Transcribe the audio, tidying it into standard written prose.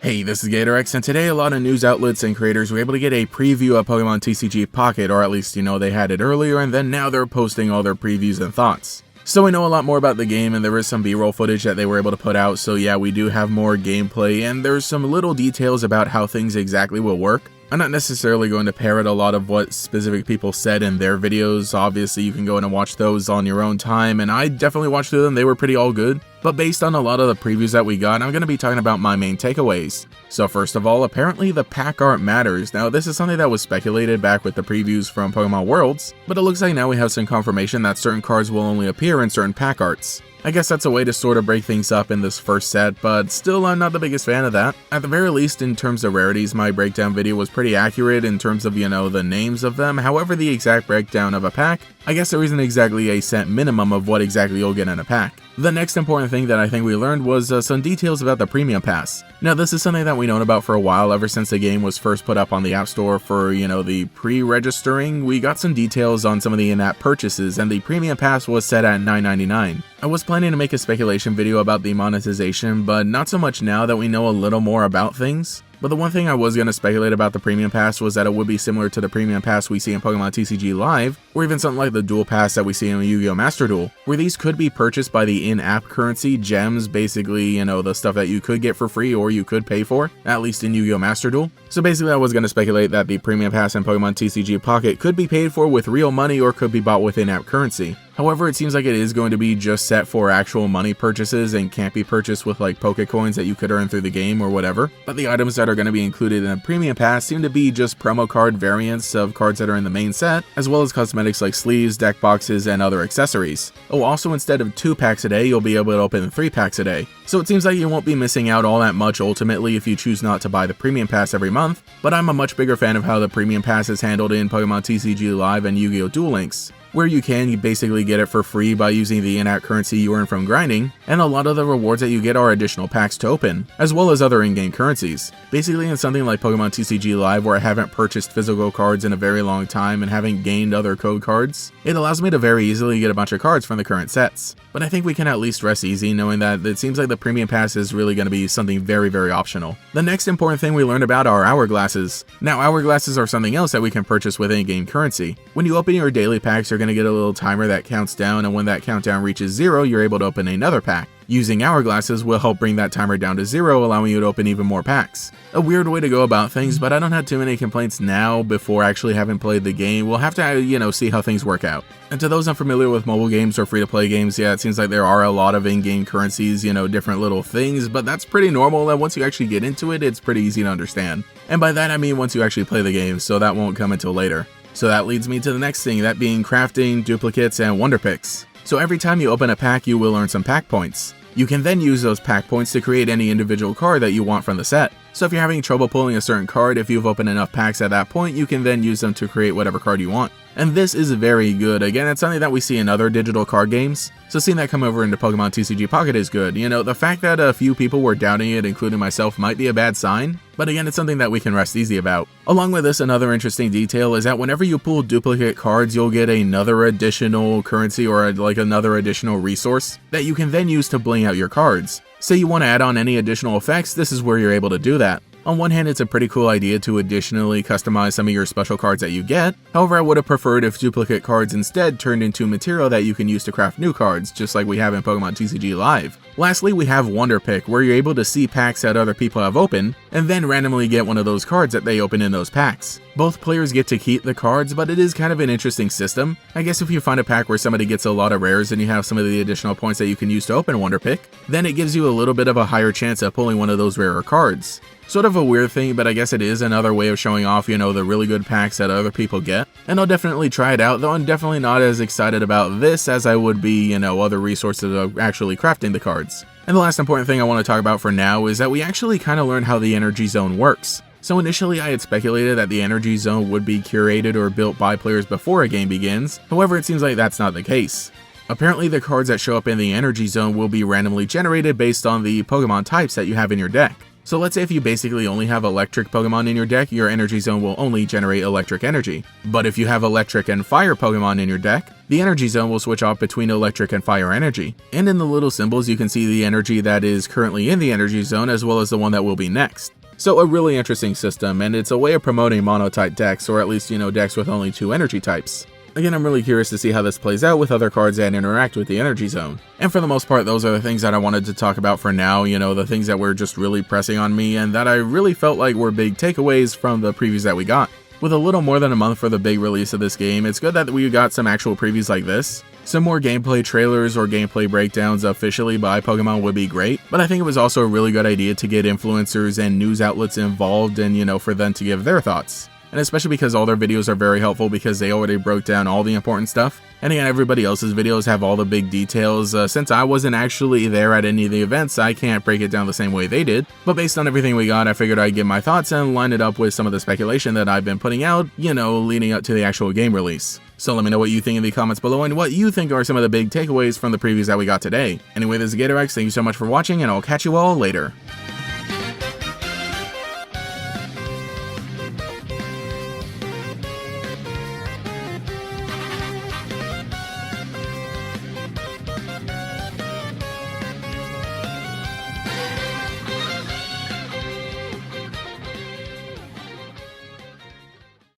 Hey, this is GatorX, and today a lot of news outlets and creators were able to get a preview of Pokemon TCG Pocket, or at least, they had it earlier, and then now they're posting all their previews and thoughts. So we know a lot more about the game, and there is some B-roll footage that they were able to put out, so yeah, we do have more gameplay, and there's some little details about how things exactly will work. I'm not necessarily going to parrot a lot of what specific people said in their videos. Obviously, you can go in and watch those on your own time, and I definitely watched them. They were pretty all good. But based on a lot of the previews that we got, I'm going to be talking about my main takeaways. So first of all, apparently the pack art matters. Now, this is something that was speculated back with the previews from Pokemon Worlds, but it looks like now we have some confirmation that certain cards will only appear in certain pack arts. I guess that's a way to sort of break things up in this first set, but still I'm not the biggest fan of that. At the very least, in terms of rarities, my breakdown video was pretty accurate in terms of, the names of them. However, the exact breakdown of a pack, I guess there isn't exactly a set minimum of what exactly you'll get in a pack. The next important thing that I think we learned was some details about the Premium Pass. Now, this is something that we've known about for a while, ever since the game was first put up on the App Store for, the pre-registering. We got some details on some of the in-app purchases, and the Premium Pass was set at $9.99. I was planning to make a speculation video about the monetization, but not so much now that we know a little more about things. But the one thing I was going to speculate about the Premium Pass was that it would be similar to the Premium Pass we see in Pokemon TCG Live, or even something like the Duel Pass that we see in Yu-Gi-Oh! Master Duel, where these could be purchased by the in-app currency, gems, basically, the stuff that you could get for free or you could pay for, at least in Yu-Gi-Oh! Master Duel. So basically I was going to speculate that the Premium Pass in Pokemon TCG Pocket could be paid for with real money or could be bought with in-app currency. However, it seems like it is going to be just set for actual money purchases and can't be purchased with like Pokecoins that you could earn through the game or whatever. But the items that are going to be included in a Premium Pass seem to be just promo card variants of cards that are in the main set, as well as cosmetics like sleeves, deck boxes, and other accessories. Oh, also instead of 2 packs a day, you'll be able to open 3 packs a day. So it seems like you won't be missing out all that much ultimately if you choose not to buy the Premium Pass every month, but I'm a much bigger fan of how the Premium Pass is handled in Pokemon TCG Live and Yu-Gi-Oh! Duel Links, where you basically get it for free by using the in-app currency you earn from grinding, and a lot of the rewards that you get are additional packs to open, as well as other in-game currencies. Basically in something like Pokemon TCG Live, where I haven't purchased physical cards in a very long time and haven't gained other code cards, it allows me to very easily get a bunch of cards from the current sets. But I think we can at least rest easy knowing that it seems like the Premium Pass is really going to be something very, very optional. The next important thing we learned about are Hourglasses. Now, Hourglasses are something else that we can purchase with in-game currency. When you open your daily packs, you're going to get a little timer that counts down, and when that countdown reaches 0, you're able to open another pack. Using Hourglasses will help bring that timer down to 0, allowing you to open even more packs. A weird way to go about things, but I don't have too many complaints now before actually having played the game. We'll have to, see how things work out. And to those unfamiliar with mobile games or free-to-play games, yeah, it seems like there are a lot of in-game currencies, different little things, but that's pretty normal, and once you actually get into it, it's pretty easy to understand. And by that I mean once you actually play the game, so that won't come until later. So that leads me to the next thing, that being crafting, duplicates, and wonder picks. So every time you open a pack, you will earn some pack points. You can then use those pack points to create any individual card that you want from the set. So if you're having trouble pulling a certain card, if you've opened enough packs at that point, you can then use them to create whatever card you want. And this is very good. Again, it's something that we see in other digital card games, so seeing that come over into Pokemon TCG Pocket is good. The fact that a few people were doubting it, including myself, might be a bad sign, but again, it's something that we can rest easy about. Along with this, another interesting detail is that whenever you pull duplicate cards, you'll get another additional currency or another additional resource that you can then use to bling out your cards. Say you want to add on any additional effects, this is where you're able to do that. On one hand, it's a pretty cool idea to additionally customize some of your special cards that you get. However, I would have preferred if duplicate cards instead turned into material that you can use to craft new cards, just like we have in Pokemon TCG Live. Lastly, we have Wonder Pick, where you're able to see packs that other people have opened, and then randomly get one of those cards that they open in those packs. Both players get to keep the cards, but it is kind of an interesting system. I guess if you find a pack where somebody gets a lot of rares and you have some of the additional points that you can use to open Wonder Pick, then it gives you a little bit of a higher chance of pulling one of those rarer cards. Sort of a weird thing, but I guess it is another way of showing off, the really good packs that other people get. And I'll definitely try it out, though I'm definitely not as excited about this as I would be, other resources of actually crafting the cards. And the last important thing I want to talk about for now is that we actually kind of learned how the energy zone works. So initially I had speculated that the energy zone would be curated or built by players before a game begins, however it seems like that's not the case. Apparently the cards that show up in the energy zone will be randomly generated based on the Pokemon types that you have in your deck. So let's say if you basically only have electric Pokemon in your deck, your energy zone will only generate electric energy. But if you have electric and fire Pokemon in your deck, the energy zone will switch off between electric and fire energy. And in the little symbols you can see the energy that is currently in the energy zone as well as the one that will be next. So a really interesting system, and it's a way of promoting mono-type decks, or at least, decks with only 2 energy types. Again, I'm really curious to see how this plays out with other cards that interact with the energy zone. And for the most part, those are the things that I wanted to talk about for now, the things that were just really pressing on me and that I really felt like were big takeaways from the previews that we got. With a little more than a month for the big release of this game, it's good that we got some actual previews like this. Some more gameplay trailers or gameplay breakdowns officially by Pokemon would be great, but I think it was also a really good idea to get influencers and news outlets involved and, for them to give their thoughts. And especially because all their videos are very helpful because they already broke down all the important stuff. And again, everybody else's videos have all the big details. Since I wasn't actually there at any of the events, I can't break it down the same way they did. But based on everything we got, I figured I'd give my thoughts and line it up with some of the speculation that I've been putting out, leading up to the actual game release. So let me know what you think in the comments below and what you think are some of the big takeaways from the previews that we got today. Anyway, this is GatorX, thank you so much for watching, and I'll catch you all later.